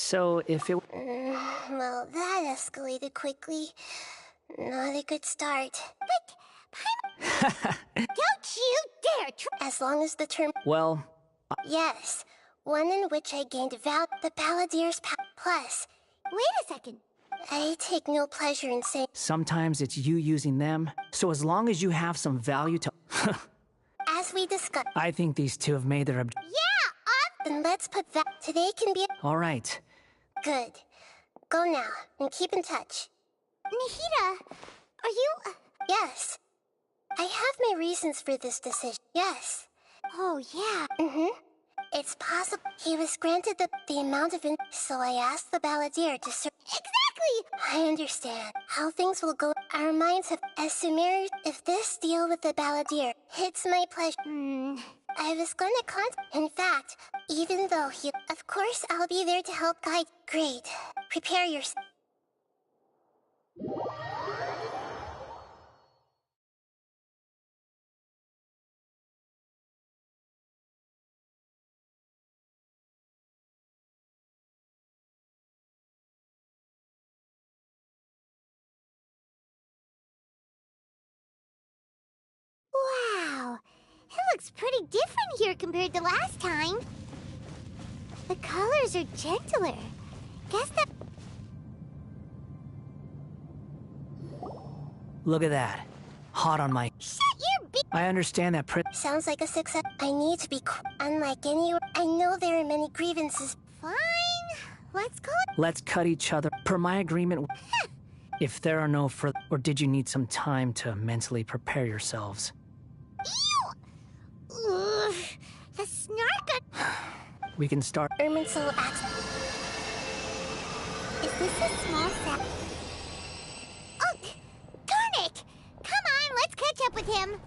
So if it... Well, that escalated quickly. Not a good start. Don't you dare as long as the term... Well... Yes, one in which I gained the Balladeer's Plus. Wait a second. I take no pleasure in saying... Sometimes it's you using them, so as long as you have some value to... As we discussed... I think these two have made their... Yeah, then let's put that... Today can be... All right. Good. Go now, and keep in touch. Nahida, are you... Yes. I have my reasons for this decision. Yes. Oh, yeah. It's possible he was granted the amount of... So I asked the Balladeer to serve... Exactly! I understand how things will go. Our minds have... As Sumeru, if this deal with the Balladeer hits my pleasure... I was gonna In fact, even though he... Of course, I'll be there to help guide. Great. Prepare yourself. Wow. It looks pretty different here compared to last time. The colors are gentler. Guess that... Look at that. Hot on my... Shut your beak! I understand that Sounds like a success. I need to be unlike anywhere. I know there are many grievances. Fine. Let's go. Let's cut each other. Per my agreement... If there are no further... Or did you need some time to mentally prepare yourselves? Ew! Ugh. The snark... We can start... Irminsul asks... Is this a small set? Oh, darn it! Come on, let's catch up with him.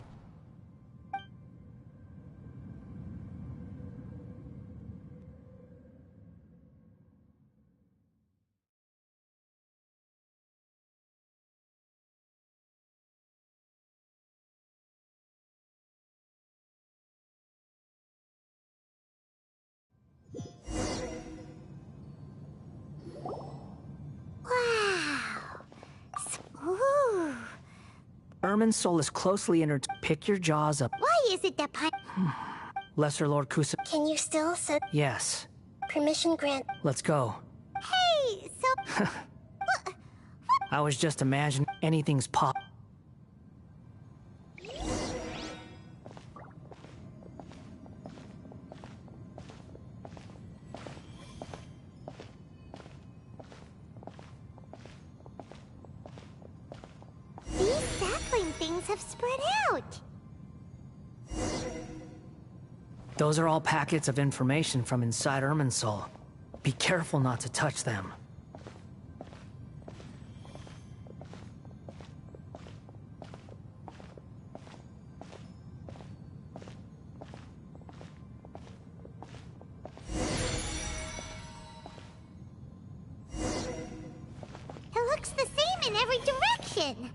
Wow. Ooh. Irminsul is closely Pick your jaws up. Why is it that Lesser Lord Kusa... Can you still set Yes. permission grant? Let's go. Hey, so... I was just imagining anything's pop... These sapling things have spread out. Those are all packets of information from inside Irminsul. Be careful not to touch them. It looks the same in every direction.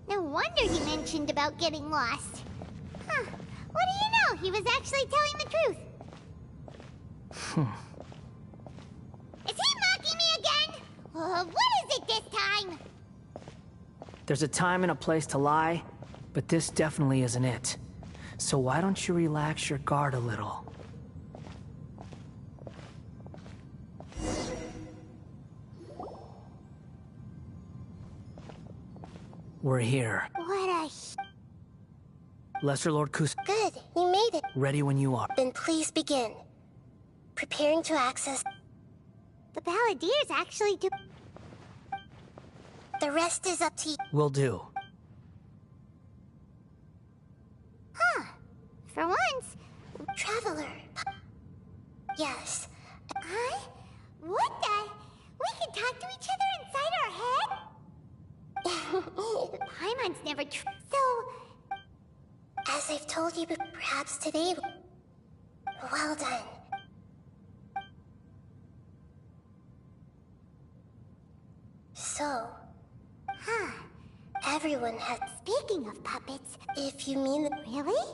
No wonder he mentioned about getting lost. Huh. What do you know? He was actually telling the truth. Is he mocking me again? What is it this time? There's a time and a place to lie, but this definitely isn't it. So why don't you relax your guard a little? We're here. What a... Lesser Lord Kus... Good, you made it. Ready when you are. Then please begin. Preparing to access... The Balladeers actually do... The rest is up to you. Will do. Huh. For once... Traveler. Yes. What the... We can talk to each other inside our head? Paimon's never So... As I've told you, perhaps today... Well done. So... Huh. Everyone has... Speaking of puppets... If you mean the... Really?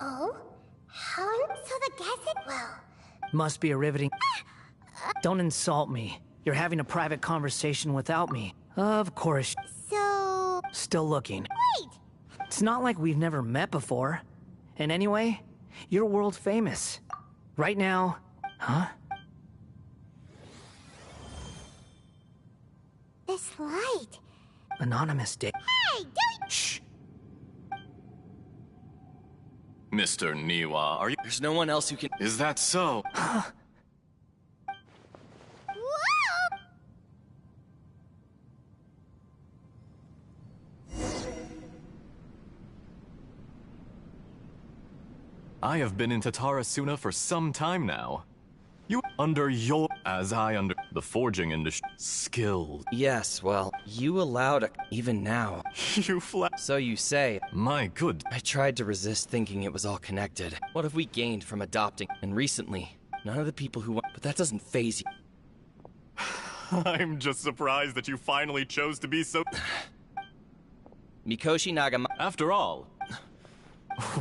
Oh? How... So the guess it... Well... Must be a riveting... Don't insult me. You're having a private conversation without me. Of course. So... Still looking. Wait! It's not like we've never met before. And anyway, you're world famous. Right now... Huh? This light... Anonymous Day. Hey, don't... Shh. Mr. Niwa, are you— There's no one else who can— Is that so? Whoa! I have been in Tatarasuna for some time now. You under your— as I under— the forging industry— skilled. Yes, well, you allowed even now. You So you say. My good— I tried to resist thinking it was all connected. What have we gained from adopting? And recently, none of the people who want— But that doesn't faze you. I'm just surprised that you finally chose to be so— Mikoshi Nagama— After all,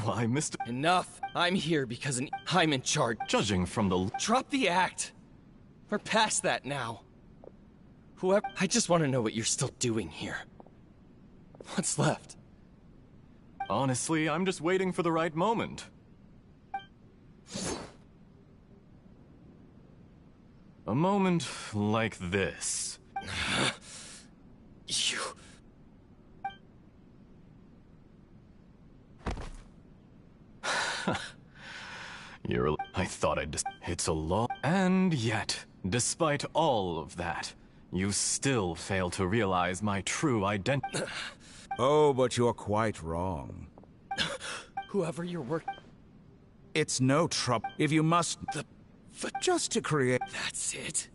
why, Mr. Enough! I'm here because I'm in charge. Judging from the— Drop the act! We're past that now. Whoever— I just want to know what you're still doing here. What's left? Honestly, I'm just waiting for the right moment. A moment like this. You... I thought I'd just— It's a law. And yet, despite all of that, you still fail to realize my true identity. Oh, but you're quite wrong. Whoever you're working... It's no trouble if you must... Just to create... That's it?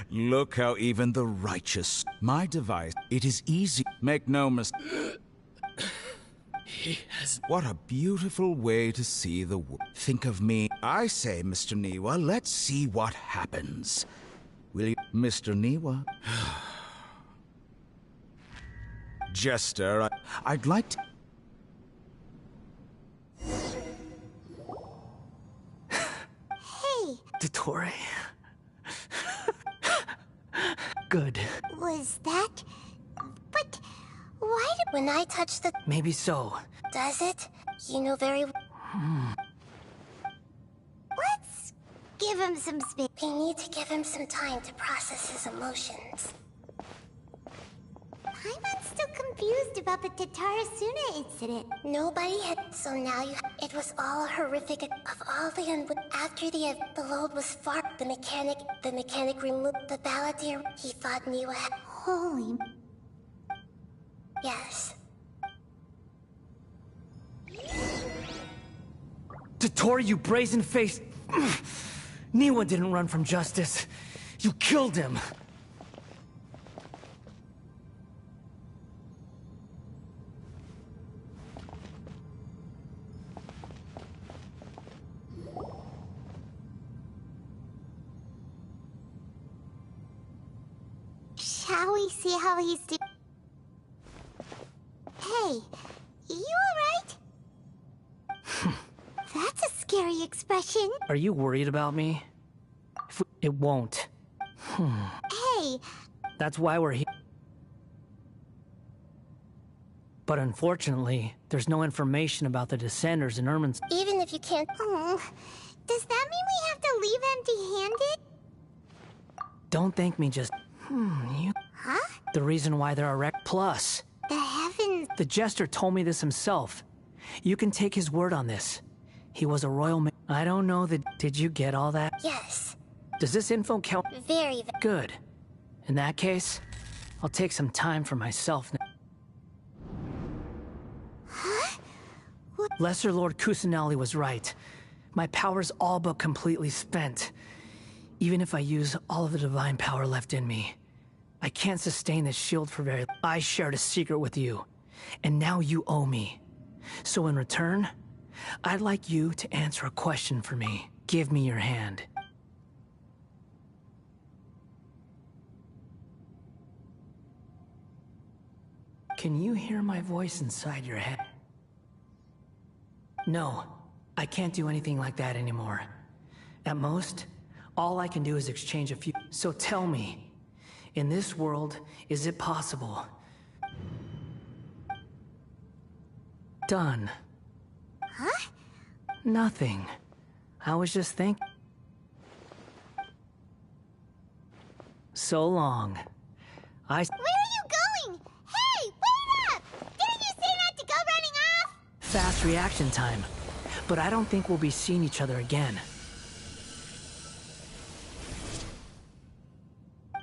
Look how even the righteous... My device, it is easy. Make no mistake. He has... What a beautiful way to see the world. Think of me. I say, Mr. Niwa, let's see what happens. Will you... Mr. Niwa? Jester, I'd like to... Hey, Dottore. Good. was that... But... Why did... When I touch the... Maybe so. Does it? You know very... Let's give him some space. We need to give him some time to process his emotions. I'm still confused about the Tatarasuna incident. Nobody had... So now you... It was all horrific. Of all the after the load was far... The mechanic removed the balladeer. He thought Niwa had... Holy... Yes. Dottore, you brazen-faced... Niwa didn't run from justice. You killed him. Shall we see how he's doing? Hey, you alright? That's a scary expression. Are you worried about me? It won't. Hey, That's why we're here. But unfortunately, there's no information about the Descenders in Ermin's... even if you can't... Oh, does that mean we have to leave empty-handed? Don't thank me, just... you... Huh? The reason why there are Plus, The heavens... the Jester told me this himself. You can take his word on this. He was a royal man. I don't know that... Did you get all that? Yes. Does this info count? Very... Good. In that case, I'll take some time for myself now. Huh? Lesser Lord Kusanali was right. My power's all but completely spent. Even if I use all of the divine power left in me, I can't sustain this shield for very... I shared a secret with you, and now you owe me. So in return, I'd like you to answer a question for me. Give me your hand. Can you hear my voice inside your head? No, I can't do anything like that anymore. At most, all I can do is exchange a few... So tell me, in this world, is it possible? Done. Huh? Nothing. I was just thinking. So long. Where are you going? Hey, wait up! Didn't you say not to go running off? Fast reaction time. But I don't think we'll be seeing each other again.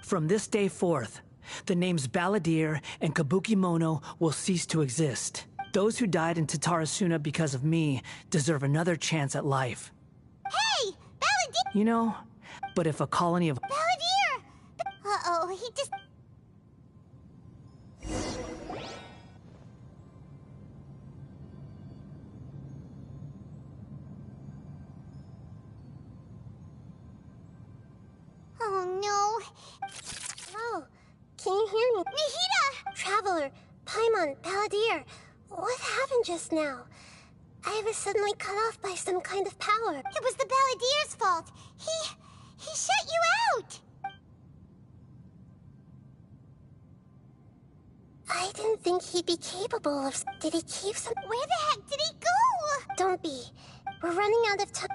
From this day forth, the names Balladeer and Kabuki-Mono will cease to exist. Those who died in Tatarasuna because of me deserve another chance at life. Hey! Balladeer! You know, but if a colony of... Balladeer! Uh-oh, he just... Oh, no. Oh, can you hear me? Nahida! Traveler, Paimon, Balladeer, what happened just now? I was suddenly cut off by some kind of power. It was the Balladeer's fault. He shut you out! I didn't think he'd be capable of... Did he keep some... Where the heck did he go? Don't be. We're running out of time.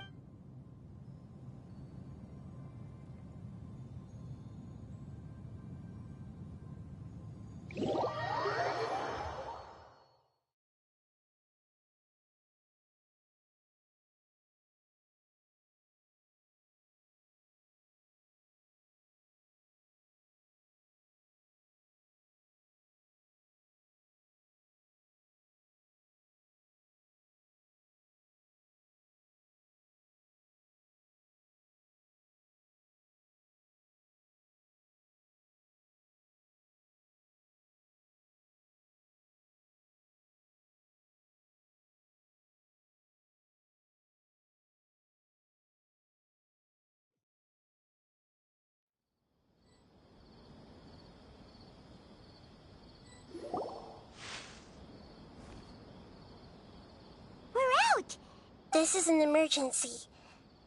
This is an emergency.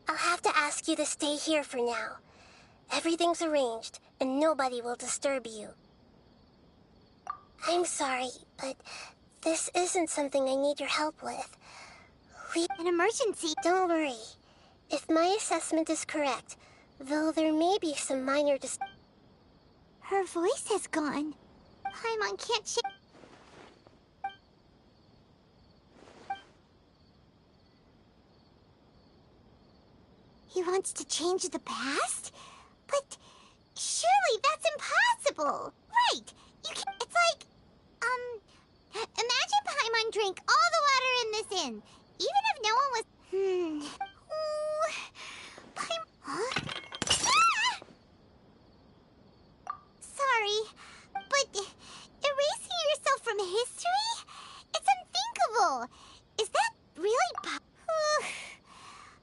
I'll have to ask you to stay here for now. Everything's arranged, and nobody will disturb you. I'm sorry, but this isn't something I need your help with. An emergency? Don't worry. If my assessment is correct, though there may be some minor Her voice has gone. Paimon can't shake... He wants to change the past? But surely that's impossible! Right! You can't... It's like... Imagine Paimon drank all the water in this inn. Even if no one was... Ooh... Huh? Ah! Sorry, but erasing yourself from history? It's unthinkable! Is that really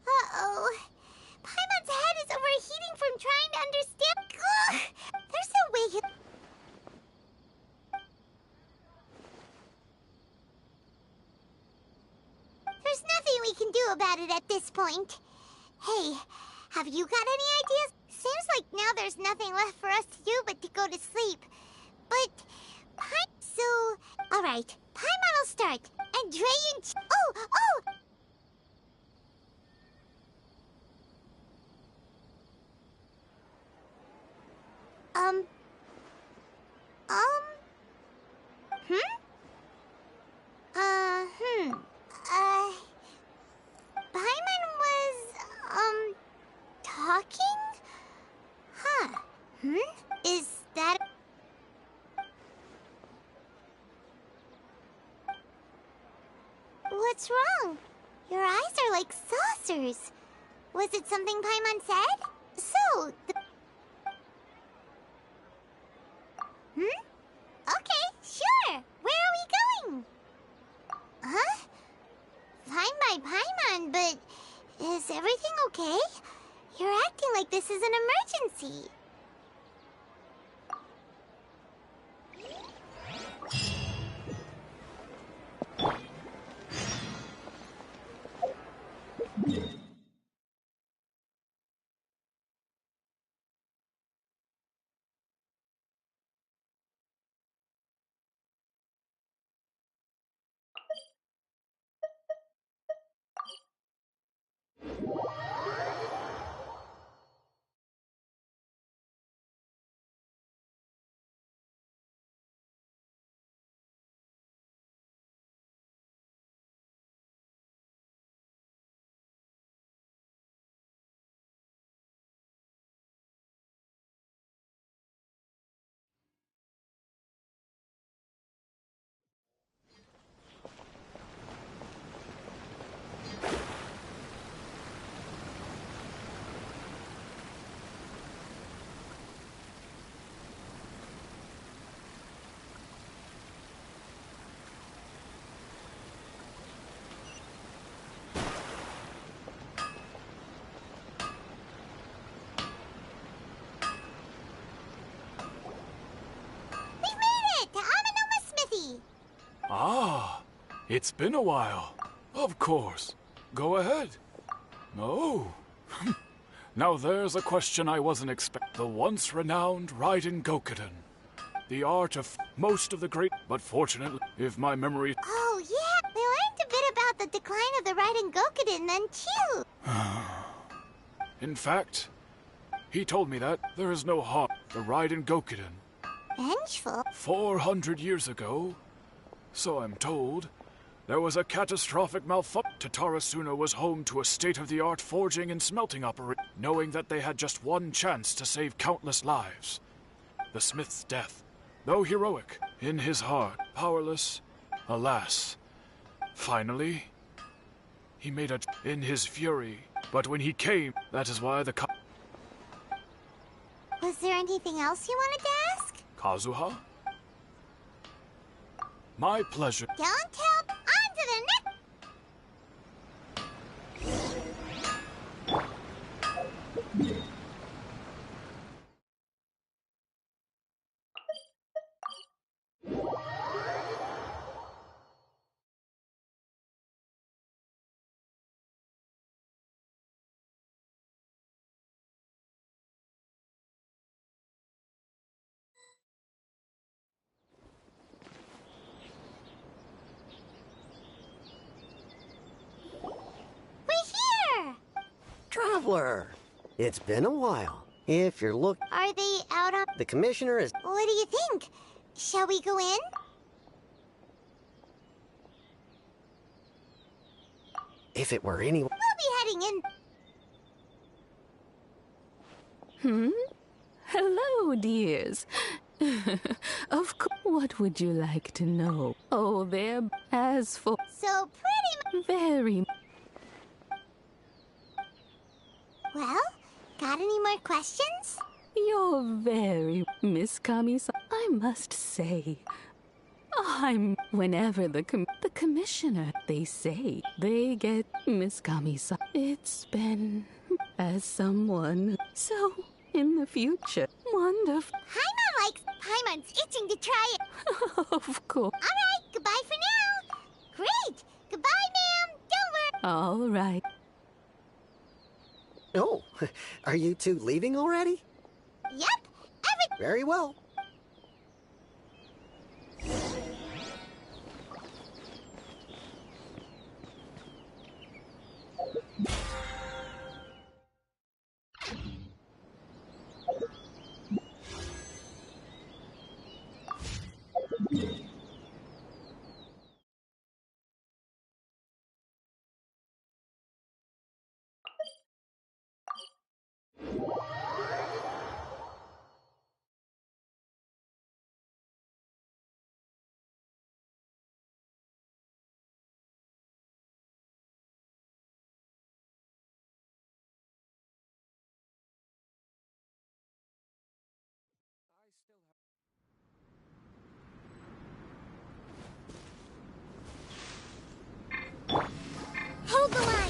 Uh-oh... Paimon's head is overheating from trying to understand. Ugh. There's no way you... There's nothing we can do about it at this point. Hey, have you got any ideas? Seems like now there's nothing left for us to do but to go to sleep. But... So... Alright, Paimon will start. And Drayan... Oh! Paimon was, talking? Huh. Is that... What's wrong? Your eyes are like saucers. Was it something Paimon said? So, Okay, sure. Where are we going? Huh? Fine by Paimon, but is everything okay? You're acting like this is an emergency. It's been a while. Of course. Go ahead. Oh. Now there's a question I wasn't expecting. The once renowned Raiden Gokuden. The art of most of the great, but fortunately, if my memory... Oh, yeah. We learned a bit about the decline of the Raiden Gokuden then, too. In fact, he told me that there is no harm. The Raiden Gokuden. Vengeful? 400 years ago, so I'm told, there was a catastrophic malfunction. Tatarasuna was home to a state-of-the-art forging and smelting operation, knowing that they had just one chance to save countless lives. The smith's death, though heroic, in his heart, powerless, alas. Finally, he made a in his fury, but when he came, that is why the Was there anything else you wanted to ask? Kazuha? My pleasure. Don't tell. On to the next. We're here! Traveler, it's been a while. If you're Are they out on... the commissioner is... What do you think? Shall we go in? If it were anyone... We'll be heading in. Hello, dears. Of course, what would you like to know? Oh, there. As for So pretty very... Well, got any more questions? You're very... Miss Kami-san, I must say... Whenever the commissioner, they say, they get Miss Kami-san. It's been... As someone... So, in the future, wonderful... Paimon's itching to try it. Of course. All right, goodbye for now. Great. Goodbye, ma'am. Don't worry. All right. Oh, are you two leaving already? Yep. Very well. Hold the line.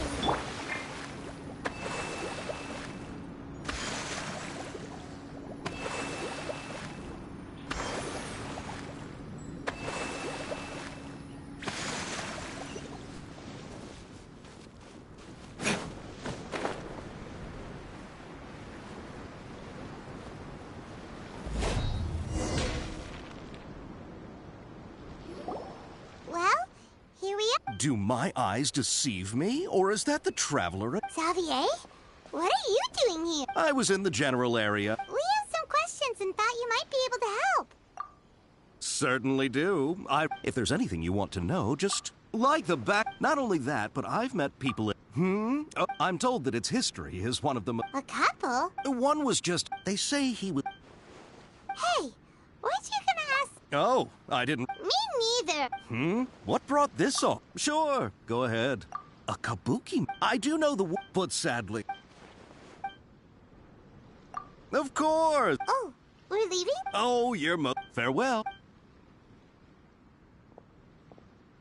Well, here we are. Do my eyes deceive me, or is that the traveler? Xavier, what are you doing here? I was in the general area. We have some questions and thought you might be able to help. Certainly do. If there's anything you want to know, just like the back. Not only that, but I've met people. I'm told that its history is one of the. A couple? One was just. They say he was. Hey, weren't you gonna ask? Oh, I didn't. Me neither. What brought this on? Sure, go ahead. A kabuki. I do know the. But sadly. Of course. Oh, we're leaving? Oh, you're farewell.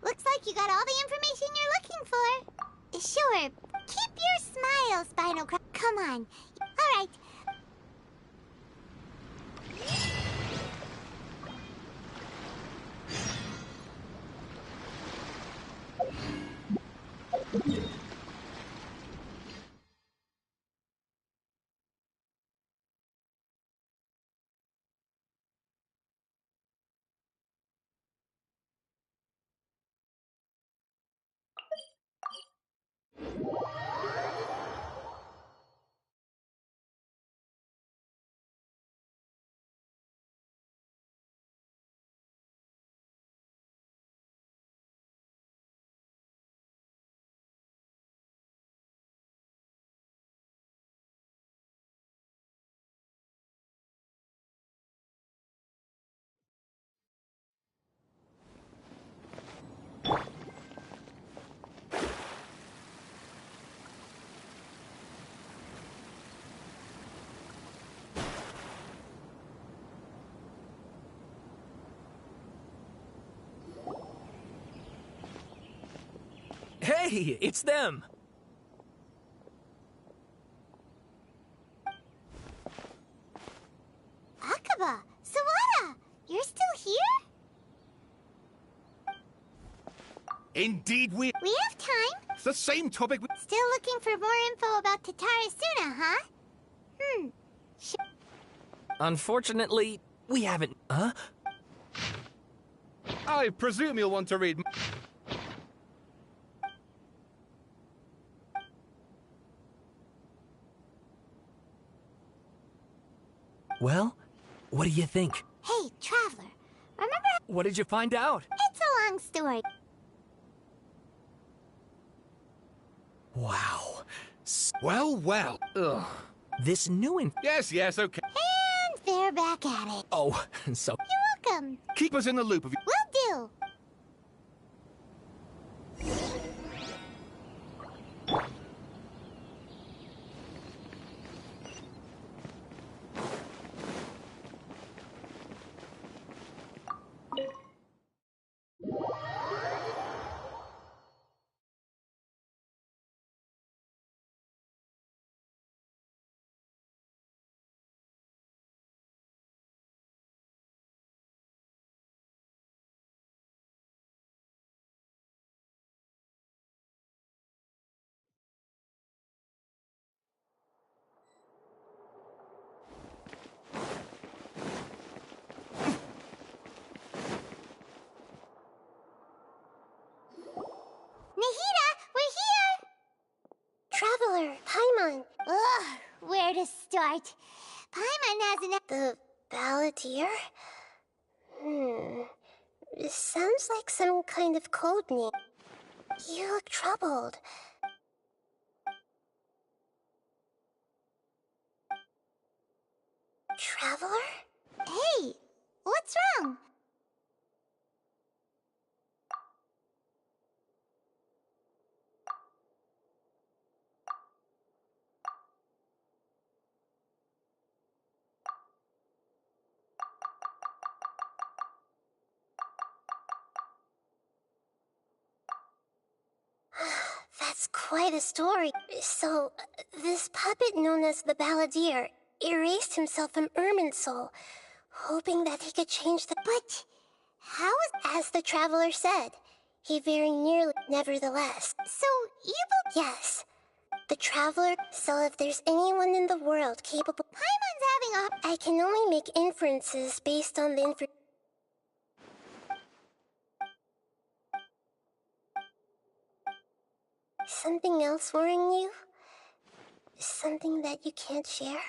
Looks like you got all the information you're looking for. Sure. Keep your smile, Spinal Crab. Come on. All right. Hey, it's them! Akaba, Sawada, you're still here? Indeed, we have time. It's the same topic. Still looking for more info about Tatarasuna, huh? Unfortunately, we haven't... Huh? I presume you'll want to read. Well, what do you think? Hey, Traveler, remember... What did you find out? It's a long story. Wow. Well. Ugh. This new Yes, okay. And they're back at it. Oh, so... You're welcome. Keep us in the loop of you. Will do. Nahida, we're here! Traveler, Paimon. Ugh, where to start? Paimon has an... The Balladeer? This sounds like some kind of code name. You look troubled. Traveler? Hey, what's wrong? That's quite a story. So, this puppet known as the Balladeer erased himself from Irminsul, hoping that he could change the... But how is... As the Traveler said, he very nearly... Nevertheless. So, you... Yes. The Traveler... So if there's anyone in the world capable... Paimon's having a... I can only make inferences based on the Something else worrying you? Something that you can't share?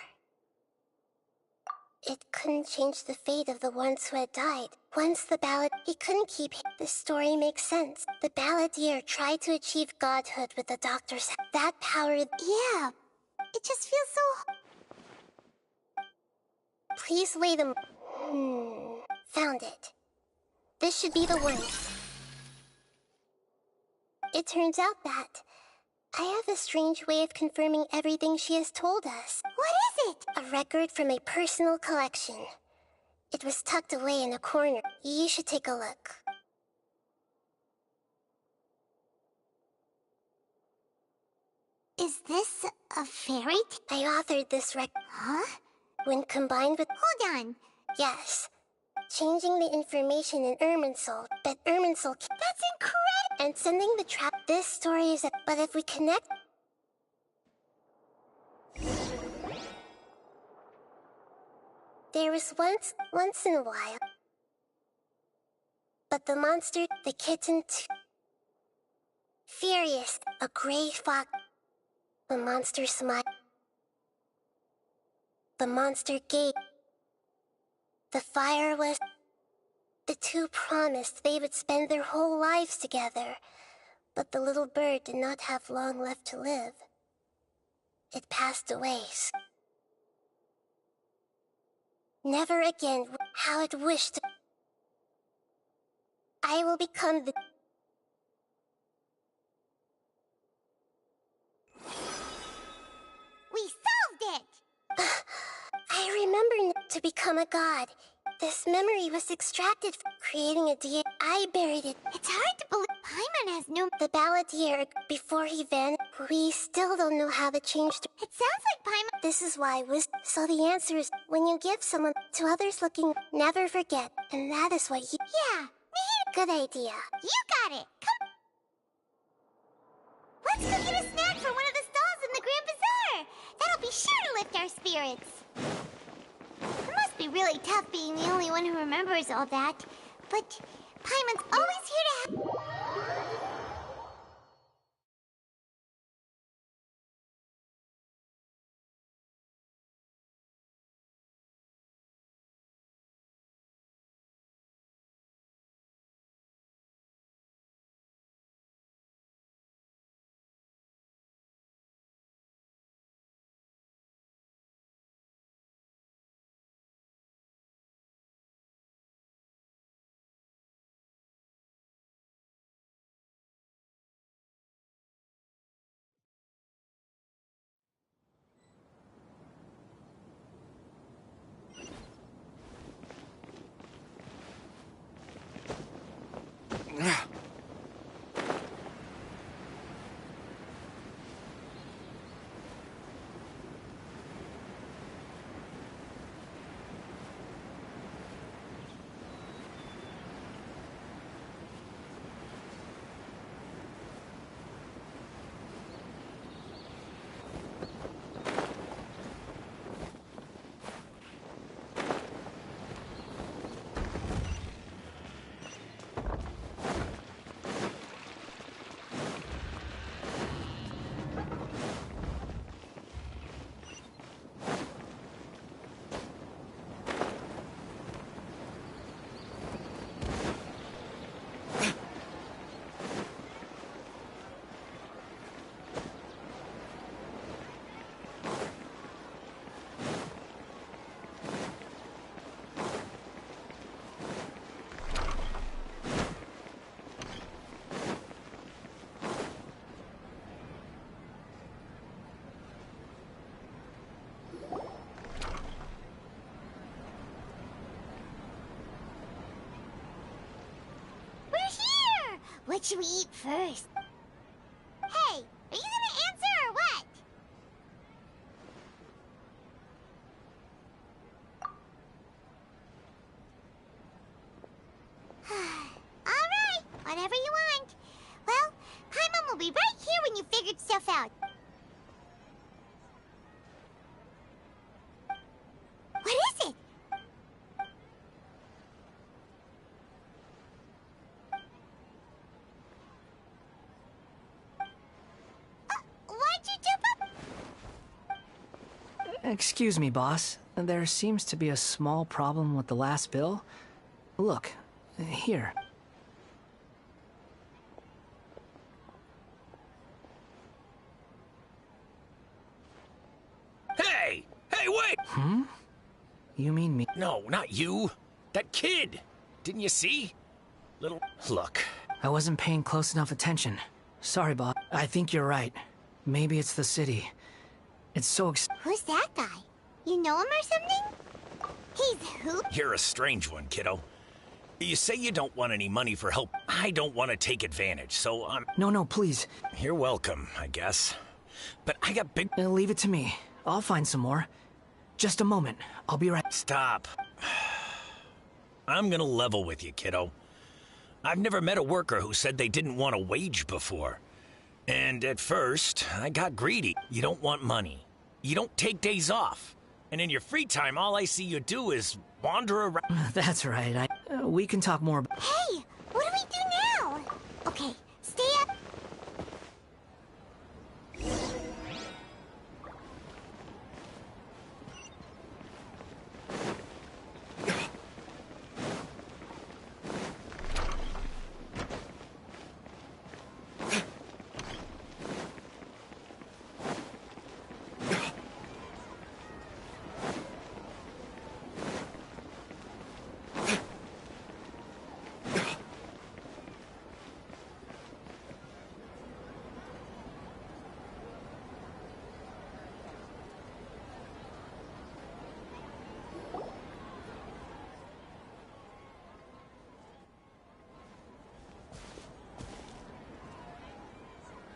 It couldn't change the fate of the ones who had died. Once the ballad... He couldn't keep... The story makes sense. The Balladeer tried to achieve godhood with the doctor's... That power... Yeah. It just feels so... Please wait a... Found it. This should be the one. It turns out that... I have a strange way of confirming everything she has told us. What is it? A record from a personal collection. It was tucked away in a corner. You should take a look. Is this a fairy I authored this record. Huh? When combined with... Hold on. Yes. Changing the information in Irminsul, but Irminsul... That's incredible! And sending the trap... This story is a... But if we connect... There was once in a while... But the monster, the kitten Furious, a gray fox... The monster smiled. The monster gave... The fire was... The two promised they would spend their whole lives together, but the little bird did not have long left to live. It passed away. Never again how it wished. I will become the... We solved it! I remember to become a god. This memory was extracted from creating a deity. I buried it. It's hard to believe. Paimon has no... The balladeer, before he vanished, we still don't know how to change the... It sounds like Paimon... This is why So the answer is, when you give someone to others looking, never forget. And that is what you... Yeah, good idea. You got it. Come... Let's go get a snack from one of the stalls in the Grand Bazaar. That'll be sure to lift our spirits. It must be really tough being the only one who remembers all that. But Paimon's always here to help. What should we eat first? Hey, are you gonna answer or what? Alright, whatever you want. Well, Paimon will be right here when you figured stuff out. What is it? Excuse me, boss. There seems to be a small problem with the last bill. Look, here. Hey! Hey, wait! Hmm? You mean me? No, not you. That kid! Didn't you see? Little... Look. I wasn't paying close enough attention. Sorry, boss. I think you're right. Maybe it's the city. It's so Who's that guy? You know him or something? He's who? You're a strange one, kiddo. You say you don't want any money for help. I don't want to take advantage, so I'm... No, please. You're welcome, I guess. But I got big... Leave it to me. I'll find some more. Just a moment. I'll be right... Stop. I'm gonna level with you, kiddo. I've never met a worker who said they didn't want a wage before. And at first, I got greedy. You don't want money. You don't take days off. And in your free time, all I see you do is wander around. That's right. We can talk more. Hey, what do we do now? Okay, stay up.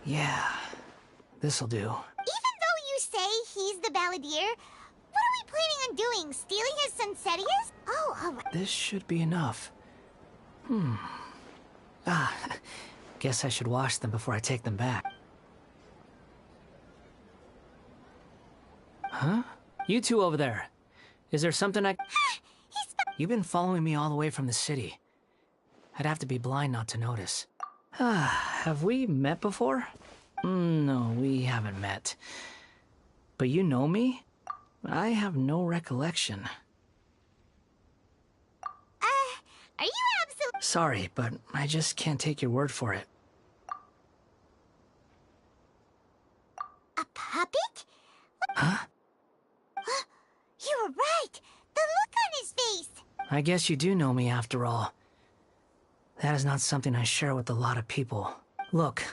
Yeah, this'll do. Even though you say he's the balladeer, what are we planning on doing? Stealing his Sunsetias? Oh, all right. This should be enough. Guess I should wash them before I take them back. Huh? You two over there. Is there something I... You've been following me all the way from the city. I'd have to be blind not to notice. Have we met before? No, we haven't met. But you know me? I have no recollection. Are you absolutely... Sorry, but I just can't take your word for it. A puppet? Huh? You were right! The look on his face! I guess you do know me after all. That is not something I share with a lot of people. Look,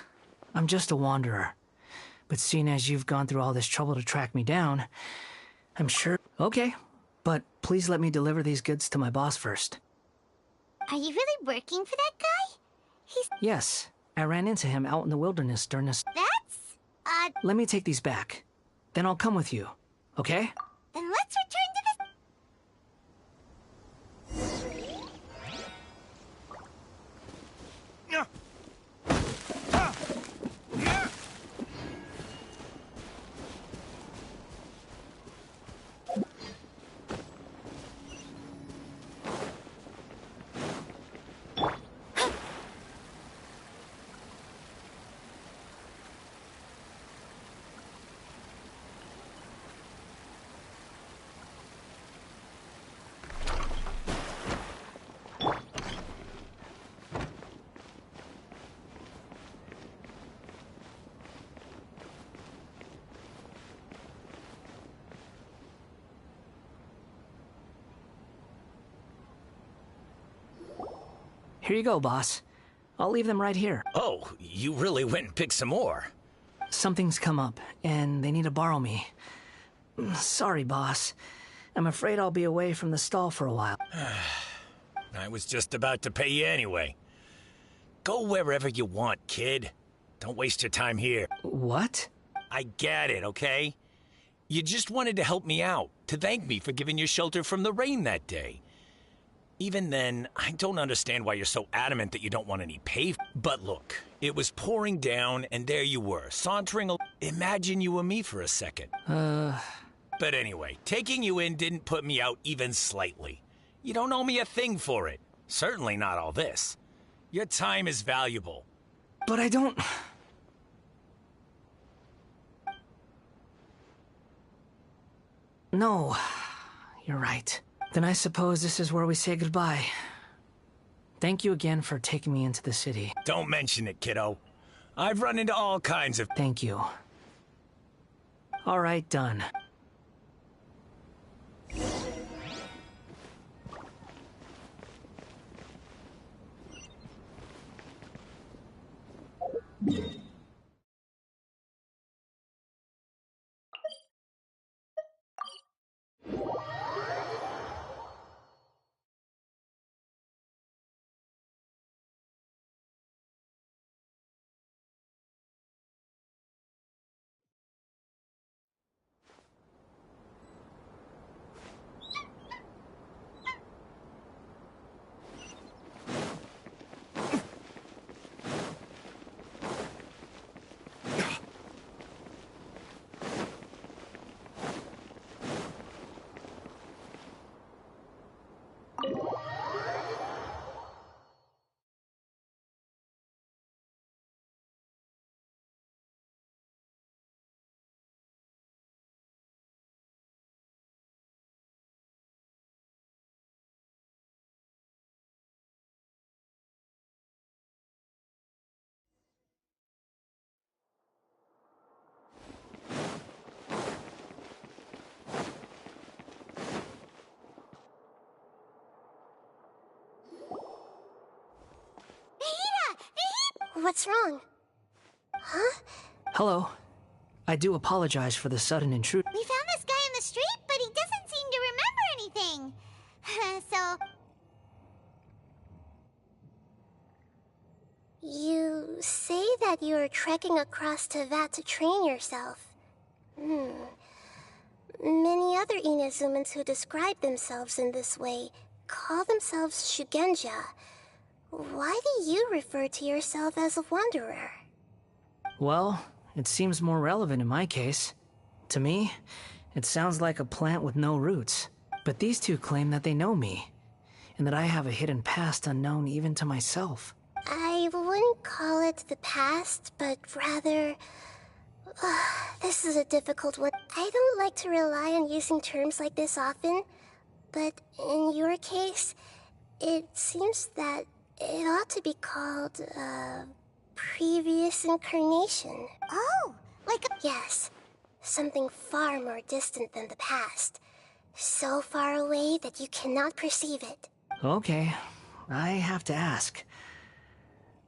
I'm just a wanderer. But seeing as you've gone through all this trouble to track me down, I'm sure... Okay, but please let me deliver these goods to my boss first. Are you really working for that guy? He's... Yes, I ran into him out in the wilderness during this... That's... Let me take these back. Then I'll come with you, okay? Then let's return to the... Here you go, boss. I'll leave them right here. Oh, you really went and picked some more. Something's come up, and they need to borrow me. Sorry, boss. I'm afraid I'll be away from the stall for a while. I was just about to pay you anyway. Go wherever you want, kid. Don't waste your time here. What? I get it, okay? You just wanted to help me out, to thank me for giving you shelter from the rain that day. Even then, I don't understand why you're so adamant that you don't want any pay. But look, it was pouring down, and there you were, sauntering Imagine you and me for a second. But anyway, taking you in didn't put me out even slightly. You don't owe me a thing for it. Certainly not all this. Your time is valuable. But I don't... No, you're right. Then I suppose this is where we say goodbye. Thank you again for taking me into the city. Don't mention it, kiddo. I've run into all kinds of... Thank you. All right, done. What's wrong? Huh? Hello. I do apologize for the sudden intrusion. We found this guy in the street, but he doesn't seem to remember anything. So... You say that you are trekking across Teyvat to train yourself. Many other Inazumans who describe themselves in this way call themselves Shugenja. Why do you refer to yourself as a wanderer? Well, it seems more relevant in my case. To me, it sounds like a plant with no roots. But these two claim that they know me, and that I have a hidden past unknown even to myself. I wouldn't call it the past, but rather... this is a difficult one. I don't like to rely on using terms like this often, but in your case, it seems that it ought to be called, previous incarnation. Oh, like a... Yes, something far more distant than the past. So far away that you cannot perceive it. Okay, I have to ask.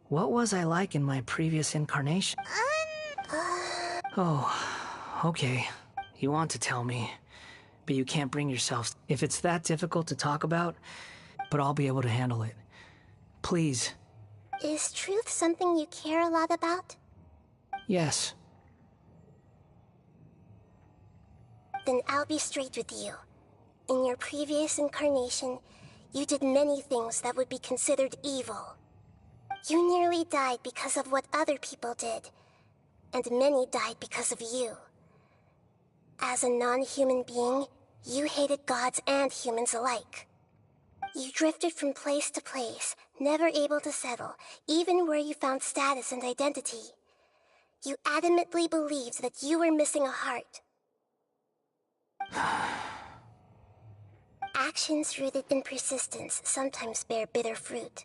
What was I like in my previous incarnation? Oh, okay. You want to tell me, but you can't bring yourself. If it's that difficult to talk about, but I'll be able to handle it. Please. Is truth something you care a lot about? Yes. Then I'll be straight with you. In your previous incarnation, you did many things that would be considered evil. You nearly died because of what other people did, and many died because of you. As a non-human being, you hated gods and humans alike. You drifted from place to place, never able to settle, even where you found status and identity. You adamantly believed that you were missing a heart. Actions rooted in persistence sometimes bear bitter fruit.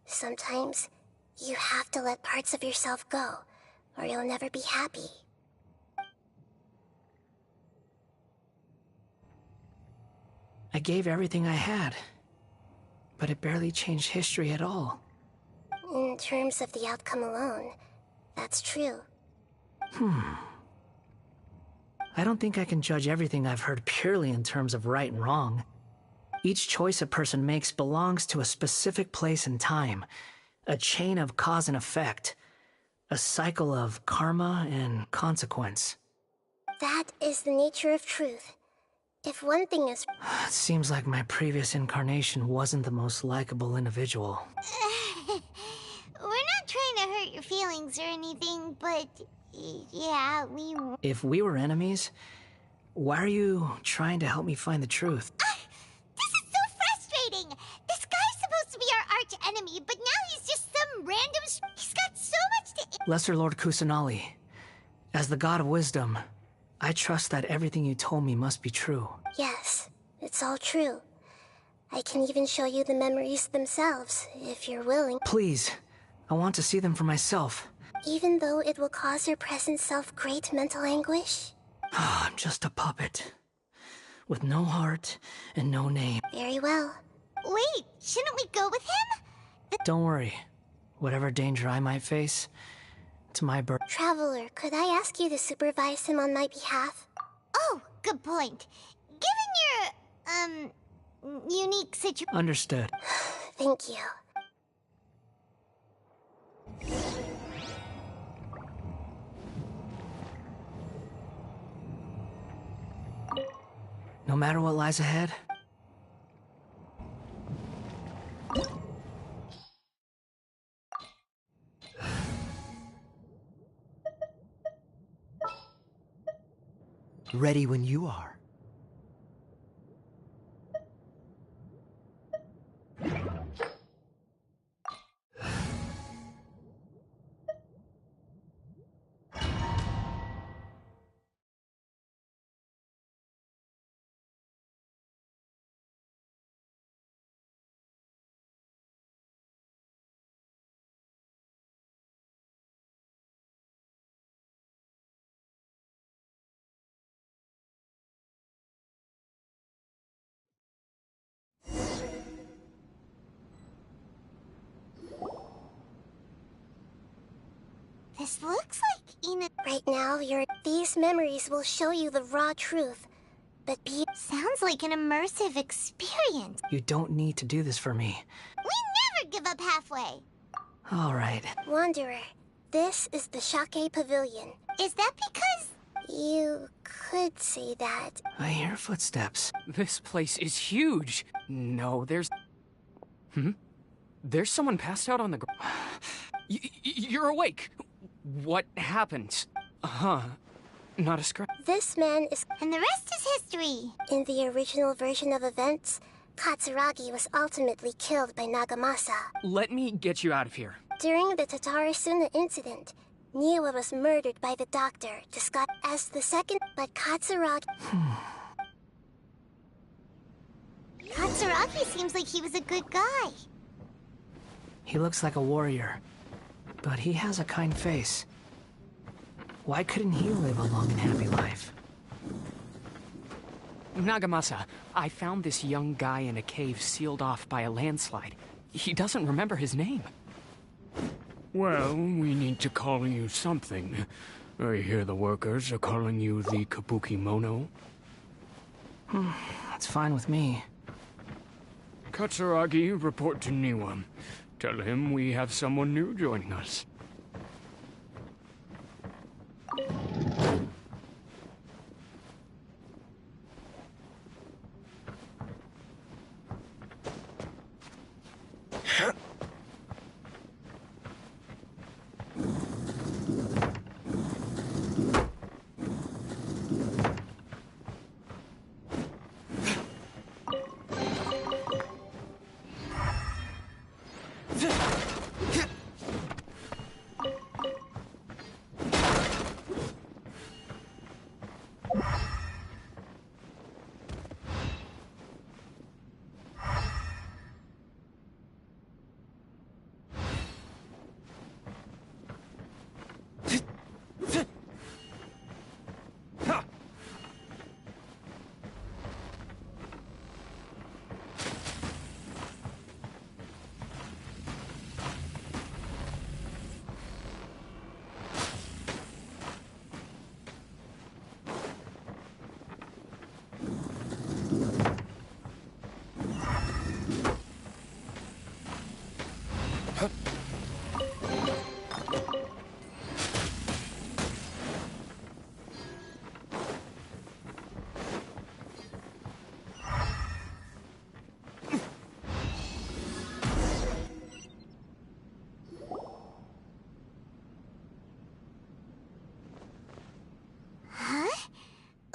Sometimes, you have to let parts of yourself go, or you'll never be happy. I gave everything I had, but it barely changed history at all. In terms of the outcome alone, that's true. I don't think I can judge everything I've heard purely in terms of right and wrong. Each choice a person makes belongs to a specific place and time, a chain of cause and effect, a cycle of karma and consequence. That is the nature of truth. If one thing is... It seems like my previous incarnation wasn't the most likable individual. We're not trying to hurt your feelings or anything, but... yeah, we... If we were enemies, why are you trying to help me find the truth? This is so frustrating! This guy's supposed to be our arch enemy, but now he's just some random... He's got so much to... Lesser Lord Kusanali, as the god of wisdom, I trust that everything you told me must be true. Yes, it's all true. I can even show you the memories themselves, if you're willing. Please, I want to see them for myself. Even though it will cause your present self great mental anguish? I'm just a puppet, with no heart and no name. Very well. Wait, shouldn't we go with him? Don't worry. Whatever danger I might face, it's my burden. Traveler, could I ask you to supervise him on my behalf? Oh, good point. Given your, unique situation... Understood. Thank you. No matter what lies ahead, Ready when you are. This looks like Ina... Right now, these memories will show you the raw truth. But Sounds like an immersive experience. you don't need to do this for me. We never give up halfway. All right. Wanderer, This is the Shake Pavilion. Is that because... You could say that. I hear footsteps. This place is huge. No, there's... There's someone passed out on the ground. You're awake. What happened? Not a scratch. This man is... And the rest is history. In the original version of events, Katsuragi was ultimately killed by Nagamasa. Let me get you out of here. During the Tatarasuna incident, Niwa was murdered by the doctor, disguised as the second, but Katsuragi... Katsuragi seems like he was a good guy. He looks like a warrior, but he has a kind face. Why couldn't he live a long and happy life? Nagamasa, I found this young guy in a cave sealed off by a landslide. He doesn't remember his name. Well, we need to call you something. I hear the workers are calling you the Kabuki Mono. That's fine with me. Katsuragi, report to Niwa. Tell him we have someone new joining us.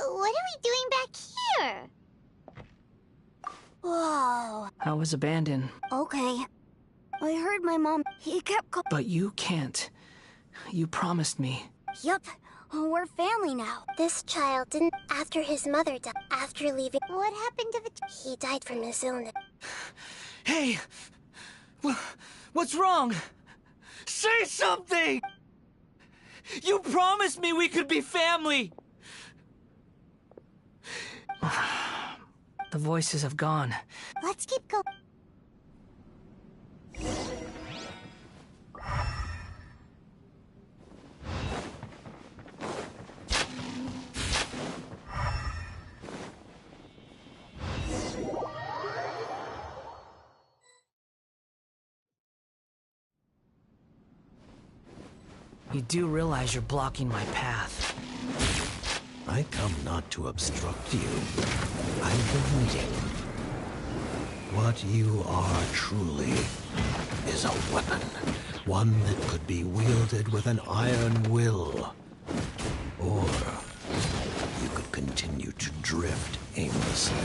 What are we doing back here? Whoa. I was abandoned. Okay. I heard my mom. He kept But you can't. You promised me. Yup. We're family now. This child didn't after his mother died. After leaving. What happened to the... He died from his illness. Hey! What's wrong? Say something! You promised me we could be family! The voices have gone. Let's keep going. You do realize you're blocking my path. I come not to obstruct you. I've been waiting. What you are truly is a weapon. One that could be wielded with an iron will. Or you could continue to drift aimlessly.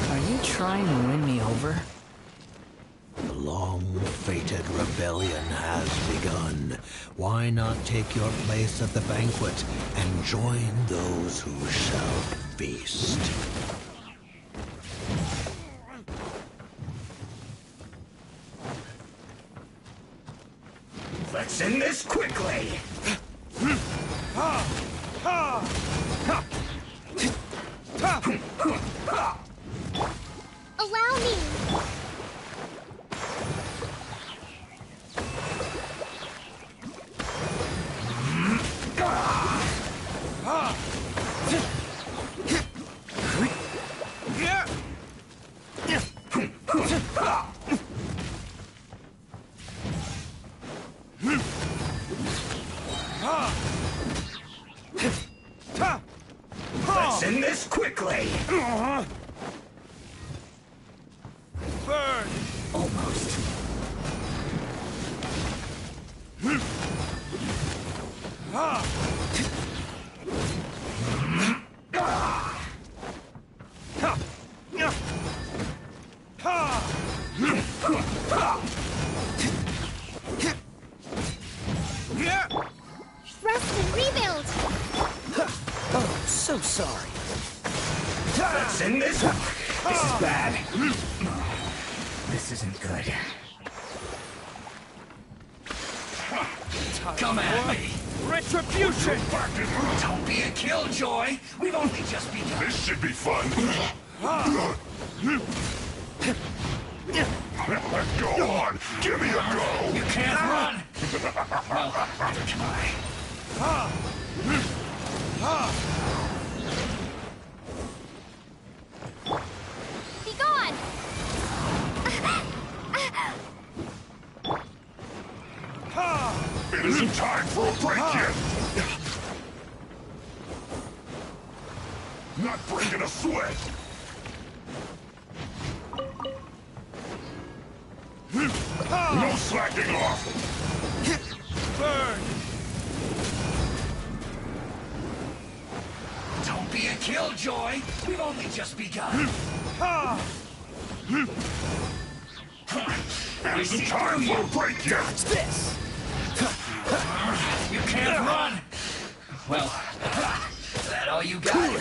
Are you trying to win me over? The long-fated rebellion has begun. Why not take your place at the banquet and join those who shall feast? Let's end this quickly! Allow me! Rustin, rebuild! Oh, so sorry. Let's end this. This is bad. This isn't good. Come at me. Retribution! Don't be a killjoy. We've only just begun. This should be fun. Go on, give me a go. You can't run. Well, neither can I. Be gone! It isn't time for a break yet. Not breaking a sweat. No slacking off. Burn! Don't be a killjoy. We've only just begun. It isn't time for a break yet. What's this? You can't run. Well, is that all you got?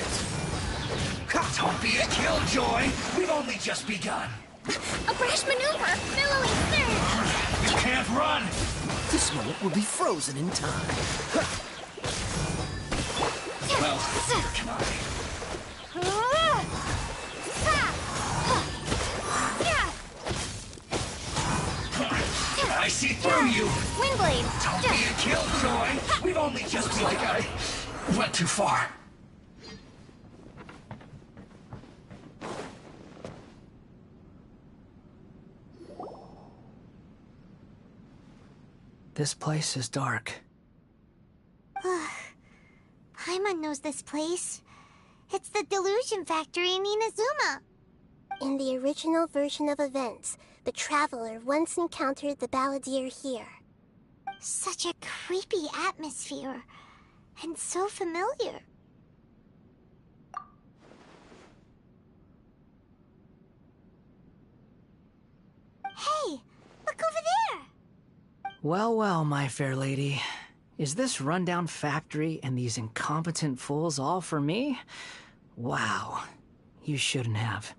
Don't be a killjoy. We've only just begun. A brash maneuver! Billowing surge! You can't run. This moment will be frozen in time. Well, come on. I see through you. Windblade! Don't be a killjoy. We've only just begun. I went too far. This place is dark. Paimon knows this place. It's the Delusion Factory in Inazuma. In the original version of events, the Traveler once encountered the Balladeer here. Such a creepy atmosphere. And so familiar. Hey, look over there! Well, well, my fair lady. Is this rundown factory and these incompetent fools all for me? Wow. You shouldn't have.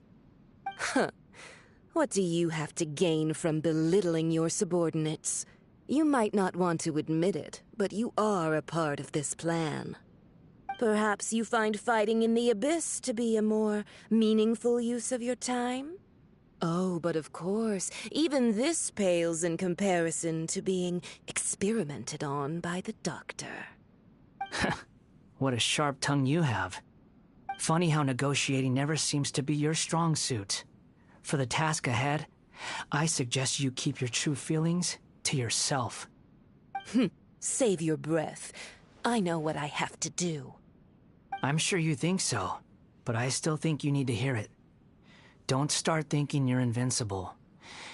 Huh. What do you have to gain from belittling your subordinates? You might not want to admit it, but you are a part of this plan. Perhaps you find fighting in the Abyss to be a more meaningful use of your time? Oh, but of course, even this pales in comparison to being experimented on by the Doctor. What a sharp tongue you have. Funny how negotiating never seems to be your strong suit. For the task ahead, I suggest you keep your true feelings to yourself. Save your breath. I know what I have to do. I'm sure you think so, but I still think you need to hear it. Don't start thinking you're invincible,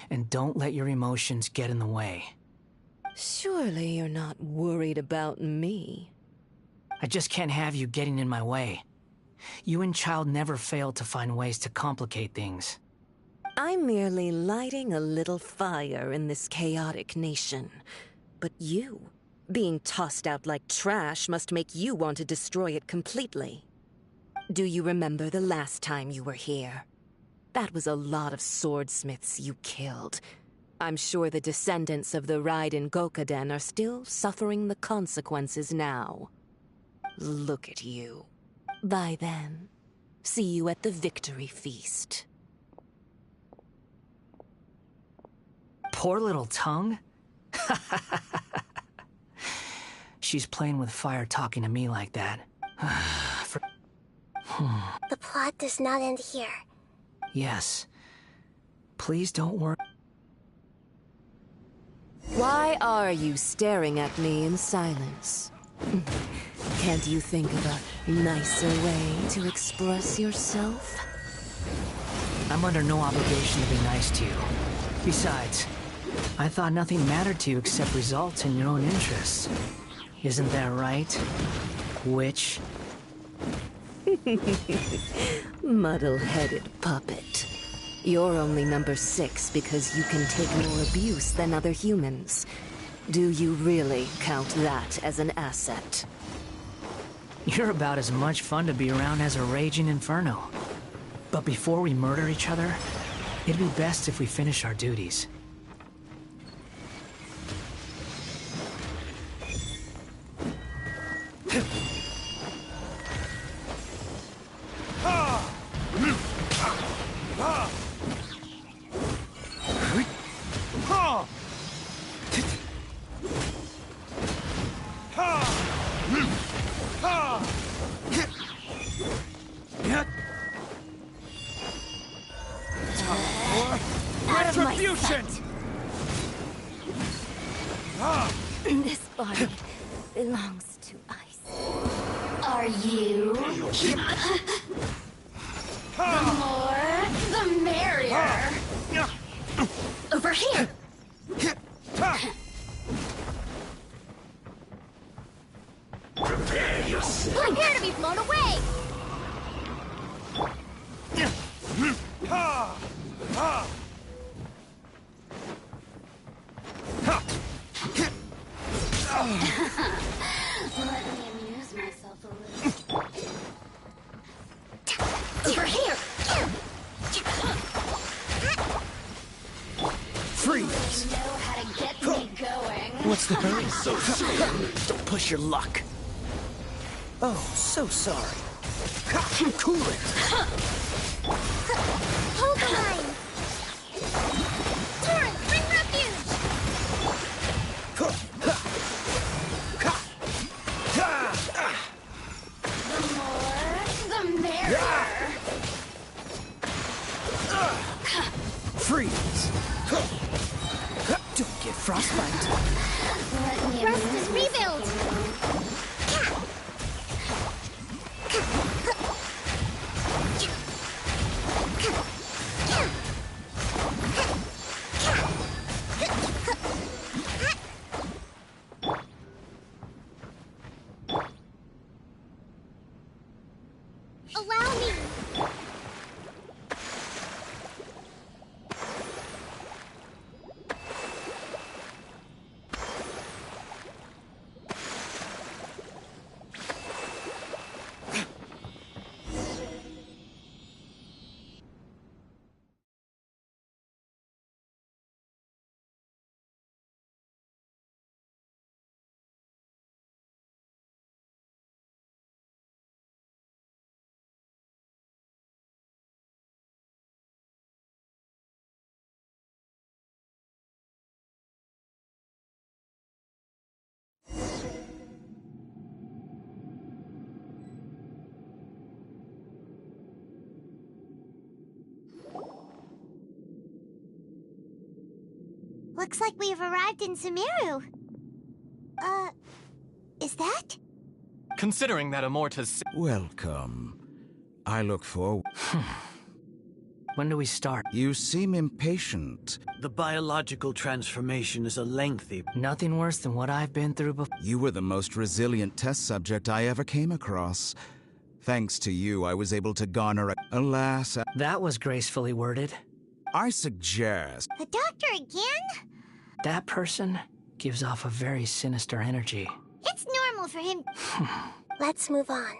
and don't let your emotions get in the way. Surely you're not worried about me. I just can't have you getting in my way. You and Child never fail to find ways to complicate things. I'm merely lighting a little fire in this chaotic nation. But you, being tossed out like trash, must make you want to destroy it completely. Do you remember the last time you were here? That was a lot of swordsmiths you killed. I'm sure the descendants of the Raiden Gokaden are still suffering the consequences now. Look at you. By then, see you at the victory feast. Poor little tongue? She's playing with fire talking to me like that. The plot does not end here. Yes. Please don't worry. Why are you staring at me in silence? Can't you think of a nicer way to express yourself? I'm under no obligation to be nice to you. Besides, I thought nothing mattered to you except results and your own interests. Isn't that right, witch? Muddle-headed puppet. You're only number 6 because you can take more abuse than other humans. Do you really count that as an asset? You're about as much fun to be around as a raging inferno. But before we murder each other, it'd be best if we finish our duties. Retribution! This body belongs to ice. Are you? The more, the merrier. Over here. Prepare yourself. Prepare to be blown away! Let me amuse myself a little. Over here. Freeze! You know how to get me going. What's the hurry? So don't push your luck. Oh, so sorry. Cool it. Hold the line! Torrent, bring refuge! The more, the merrier. Freeze! Don't get frostbite. Let me Rust amuse is rebuild! Allow me! Looks like we've arrived in Sumeru. Is that? Considering that Immortus... Welcome. I look forward... When do we start? You seem impatient. The biological transformation is a lengthy... Nothing worse than what I've been through before. You were the most resilient test subject I ever came across. Thanks to you, I was able to garner a... Alas... That was gracefully worded. I suggest... The doctor again? That person gives off a very sinister energy. It's normal for him. Let's move on.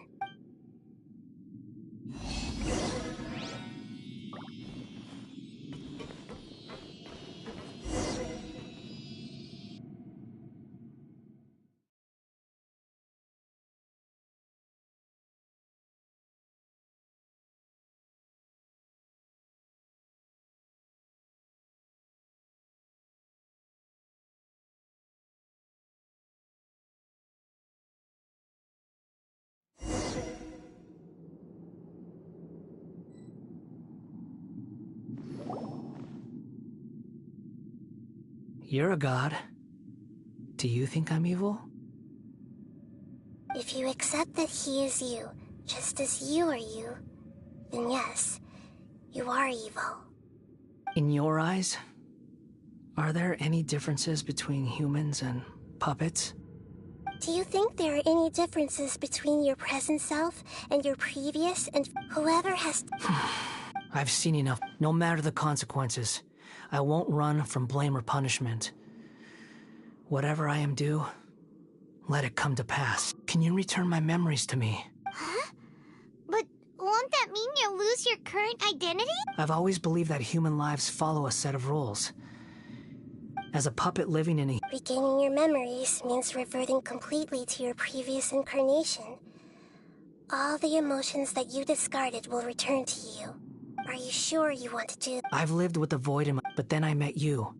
You're a god. Do you think I'm evil? If you accept that he is you, just as you are you, then yes, you are evil. In your eyes, are there any differences between humans and puppets? Do you think there are any differences between your present self and your previous and whoever has... I've seen enough. No matter the consequences, I won't run from blame or punishment. Whatever I am due, let it come to pass. Can you return my memories to me? Huh? But won't that mean you'll lose your current identity? I've always believed that human lives follow a set of rules. As a puppet living in a... Regaining your memories means reverting completely to your previous incarnation. All the emotions that you discarded will return to you. Are you sure you want to do... I've lived with the void in my... But then I met you.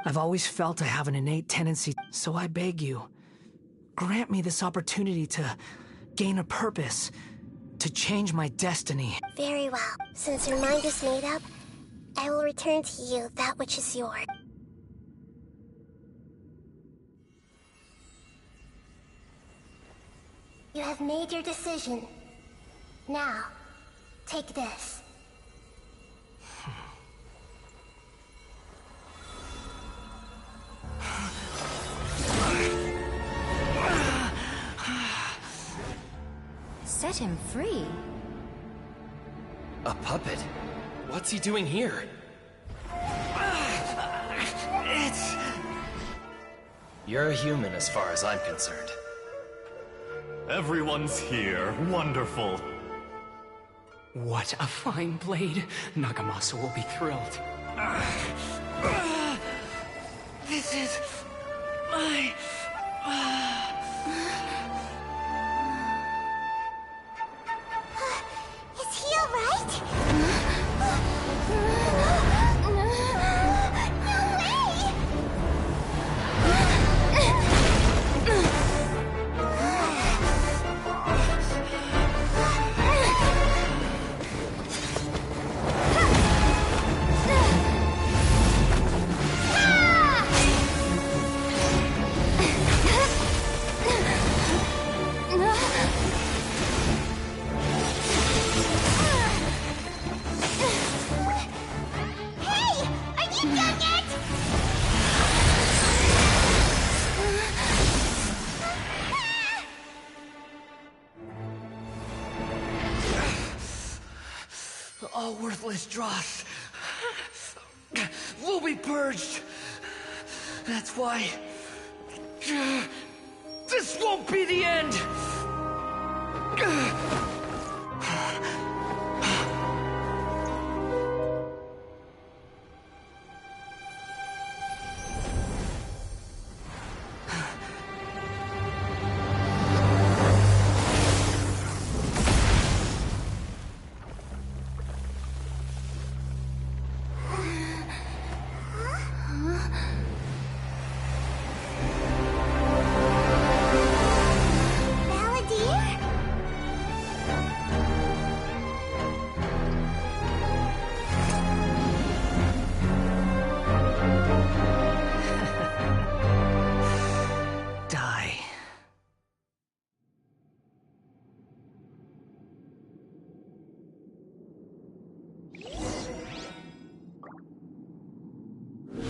I've always felt I have an innate tendency, so I beg you, grant me this opportunity to gain a purpose, to change my destiny. Very well. Since your mind is made up, I will return to you that which is yours. You have made your decision. Now, take this. Set him free? A puppet? What's he doing here? You're a human as far as I'm concerned. Everyone's here. Wonderful. What a fine blade. Nagamasa will be thrilled. This is... my... Is he alright? All worthless dross will be purged. That's why this won't be the end.